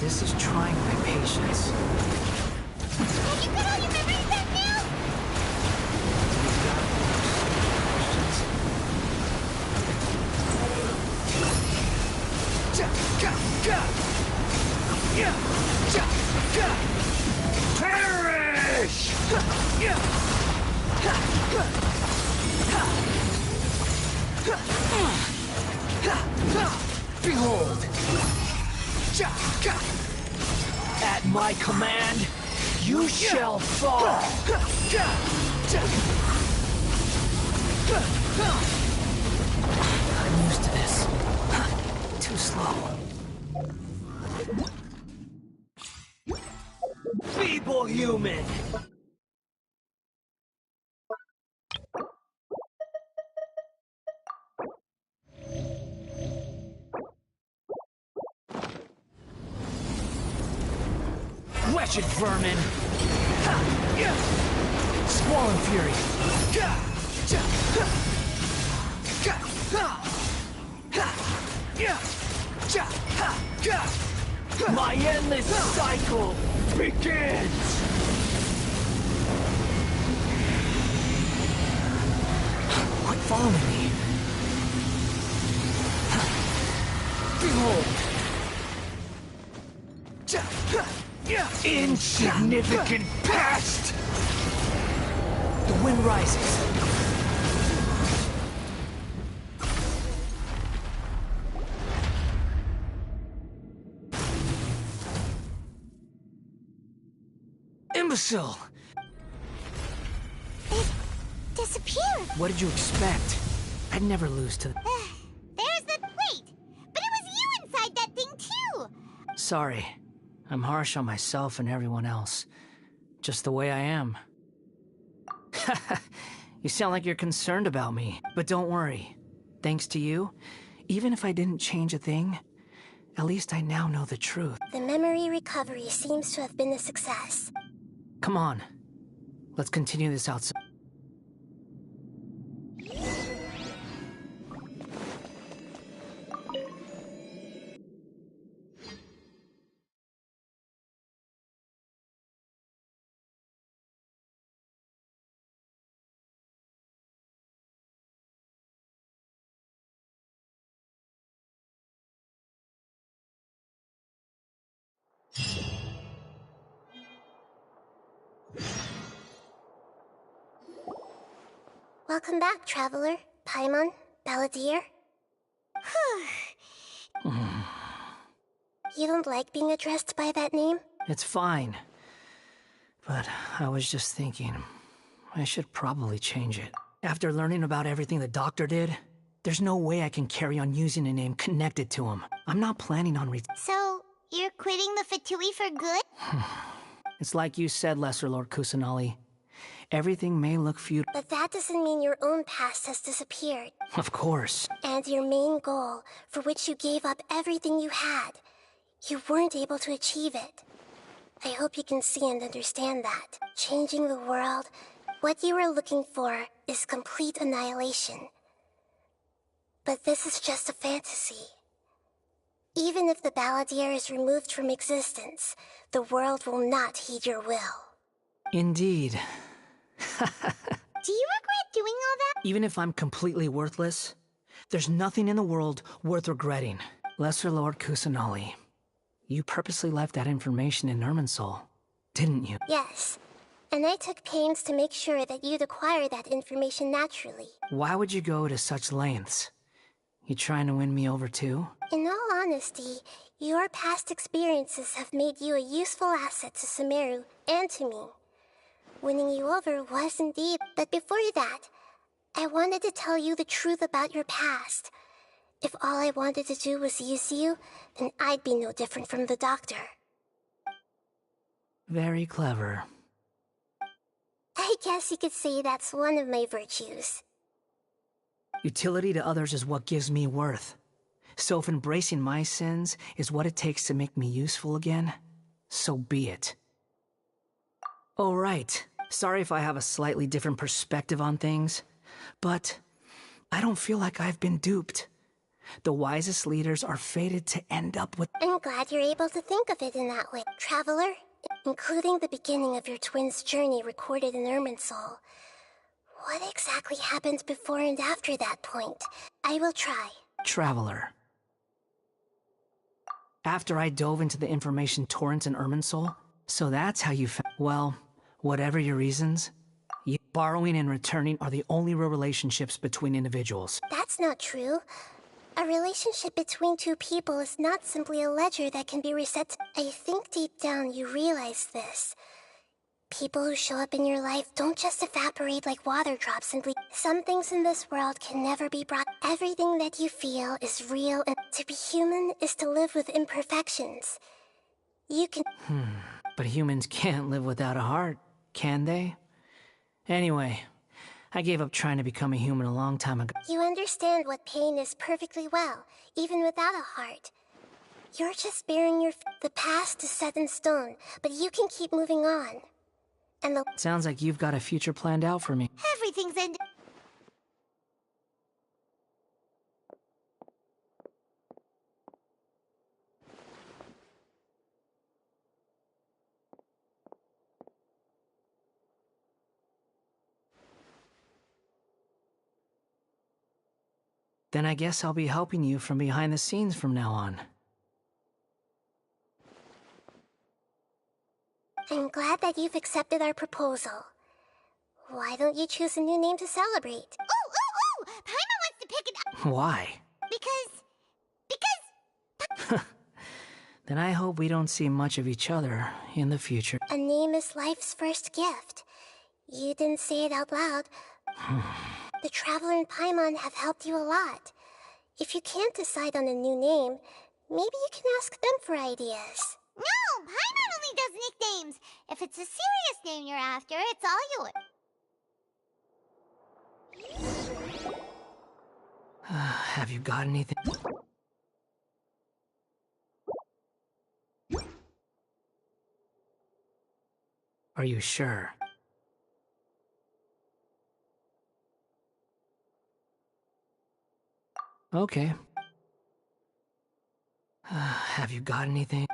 This is trying my patience. Have you got all your memories back now? Perish! Behold! At my command, you shall fall! I'm used to this. Too slow. Feeble human! Wretched vermin! Swollen fury! My endless cycle begins! following me. Behold. Insignificant past! The wind rises. Imbecile! It disappeared. What did you expect? I'd never lose to... There's the... Wait! But it was you inside that thing, too! Sorry. I'm harsh on myself and everyone else. Just the way I am. You sound like you're concerned about me. But don't worry. Thanks to you, even if I didn't change a thing, at least I now know the truth. The memory recovery seems to have been a success. Come on. Let's continue this outside. Welcome back, Traveler, Paimon, Balladeer. You don't like being addressed by that name? It's fine. But I was just thinking, I should probably change it. After learning about everything the doctor did, there's no way I can carry on using a name connected to him. I'm not planning on So, you're quitting the Fatui for good? It's like you said, Lesser Lord Kusanali. Everything may look futile. But that doesn't mean your own past has disappeared. Of course. And your main goal, for which you gave up everything you had, you weren't able to achieve it. I hope you can see and understand that. Changing the world, what you were looking for is complete annihilation. But this is just a fantasy. Even if the Balladeer is removed from existence, the world will not heed your will. Indeed. Do you regret doing all that? Even if I'm completely worthless, there's nothing in the world worth regretting. Lesser Lord Kusanali, you purposely left that information in Irminsul, didn't you? Yes, and I took pains to make sure that you'd acquire that information naturally. Why would you go to such lengths? You trying to win me over too? In all honesty, your past experiences have made you a useful asset to Sumeru and to me. Winning you over was indeed, but before that, I wanted to tell you the truth about your past. If all I wanted to do was use you, then I'd be no different from the doctor. Very clever. I guess you could say that's one of my virtues. Utility to others is what gives me worth. So if embracing my sins is what it takes to make me useful again, so be it. Oh, right. Sorry if I have a slightly different perspective on things, but I don't feel like I've been duped. The wisest leaders are fated to end up with... I'm glad you're able to think of it in that way. Traveler, including the beginning of your twins' journey recorded in Irminsul. What exactly happened before and after that point? I will try. Traveler. After I dove into the information torrent in Irminsul, so that's how you found... Well, whatever your reasons, borrowing and returning are the only real relationships between individuals. That's not true. A relationship between two people is not simply a ledger that can be reset. I think deep down you realize this. People who show up in your life don't just evaporate like water drops simply. Some things in this world can never be brought. Everything that you feel is real, and to be human is to live with imperfections. You can... But humans can't live without a heart, can they? Anyway, I gave up trying to become a human a long time ago. You understand what pain is perfectly well, even without a heart. You're just bearing your... The past is set in stone, but you can keep moving on. And the... Sounds like you've got a future planned out for me. Everything's ended. Then I guess I'll be helping you from behind the scenes from now on. I'm glad that you've accepted our proposal. Why don't you choose a new name to celebrate? Ooh! Paimon wants to pick it up. Why? Because... Then I hope we don't see much of each other in the future. A name is life's first gift. You didn't say it out loud. The Traveler and Paimon have helped you a lot. If you can't decide on a new name, maybe you can ask them for ideas. No! Paimon only does nicknames. If it's a serious name you're after, it's all yours. Have you got anything? Are you sure? Okay. Have you got anything?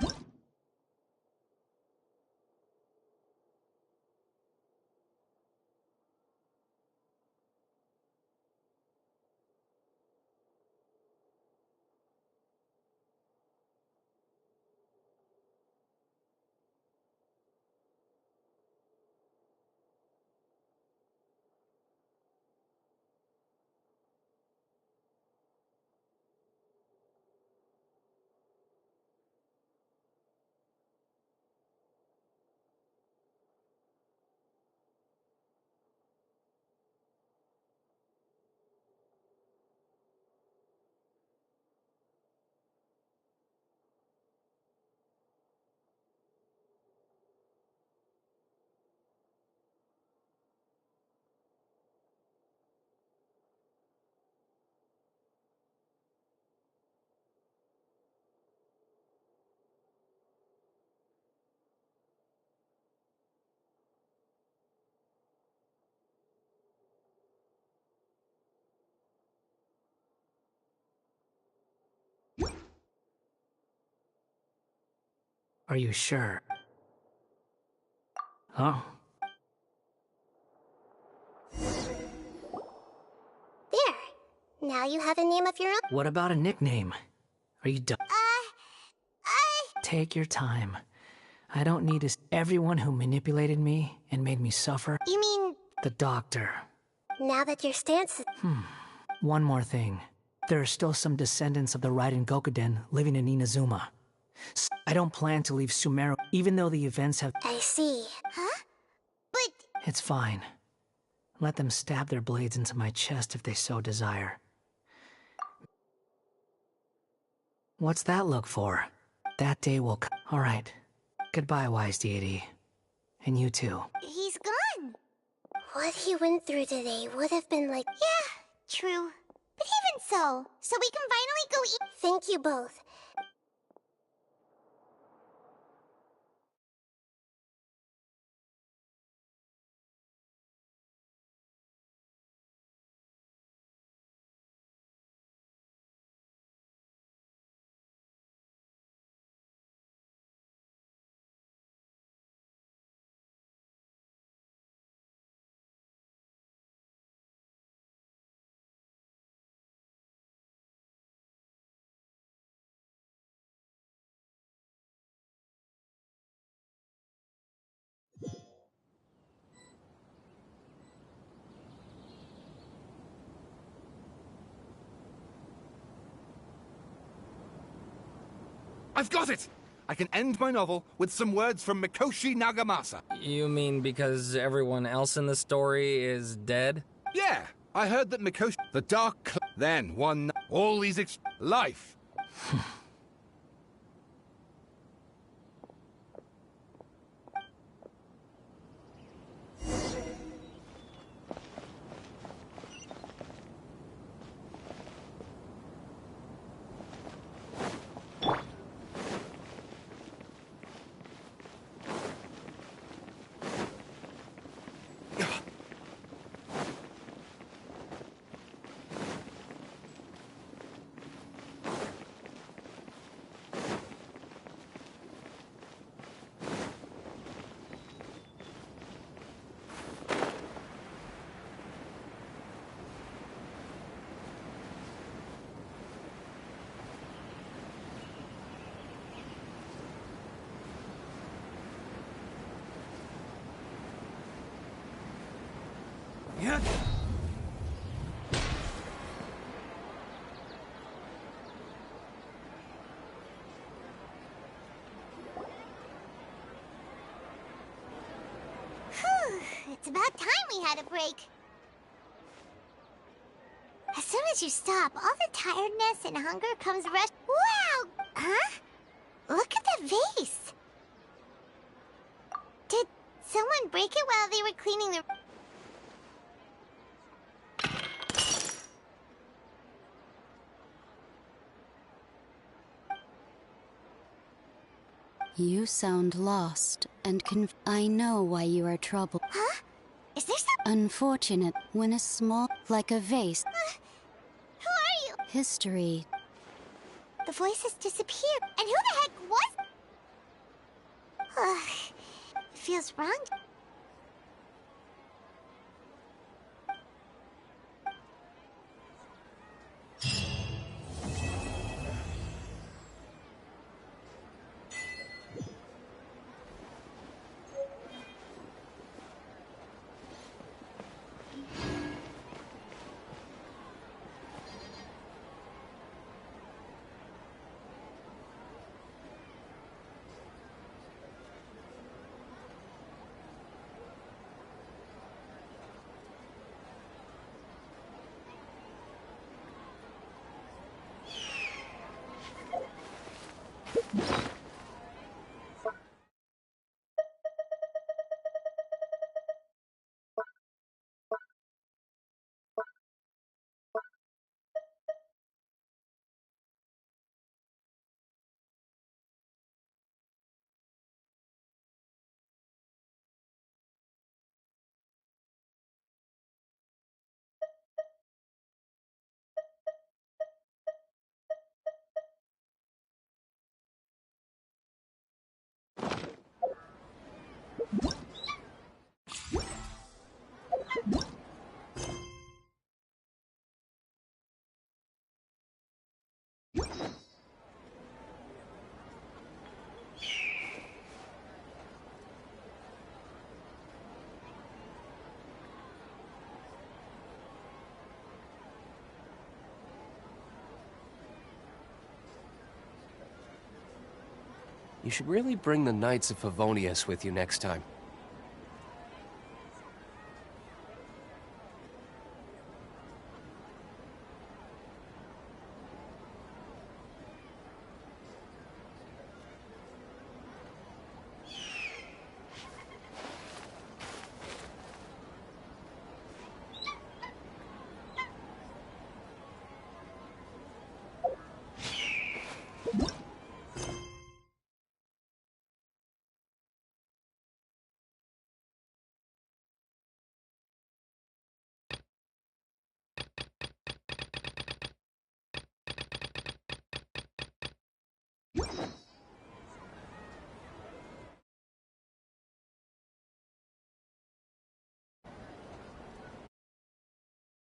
Are you sure? Oh. There. Now you have a name of your own. What about a nickname? Are you done? Take your time. I don't need to... Everyone who manipulated me and made me suffer... You mean... The doctor. Now that your stance is... One more thing. There are still some descendants of the Raiden Gokuden living in Inazuma. I don't plan to leave Sumeru, even though the events have... I see. Huh? But... It's fine. Let them stab their blades into my chest if they so desire. What's that look for? That day will come. All right. Goodbye, wise deity. And you too. He's gone. What he went through today would have been like... Yeah, true. But even so we can finally go eat... Thank you both. I've got it! I can end my novel with some words from Mikoshi Nagamasa. You mean because everyone else in the story is dead? Yeah, I heard that Mikoshi... The Dark... Then, one... All these... Life. finally had a break. As soon as you stop, all the tiredness and hunger comes rush. Wow! Huh? Look at the vase. Did someone break it while they were cleaning the... You sound lost and I know why you are troubled. Huh? Is there some... Unfortunate when a small... like a vase... Who are you? History. The voice has disappeared. And who the heck was... Ugh. It feels wrong. You should really bring the Knights of Favonius with you next time.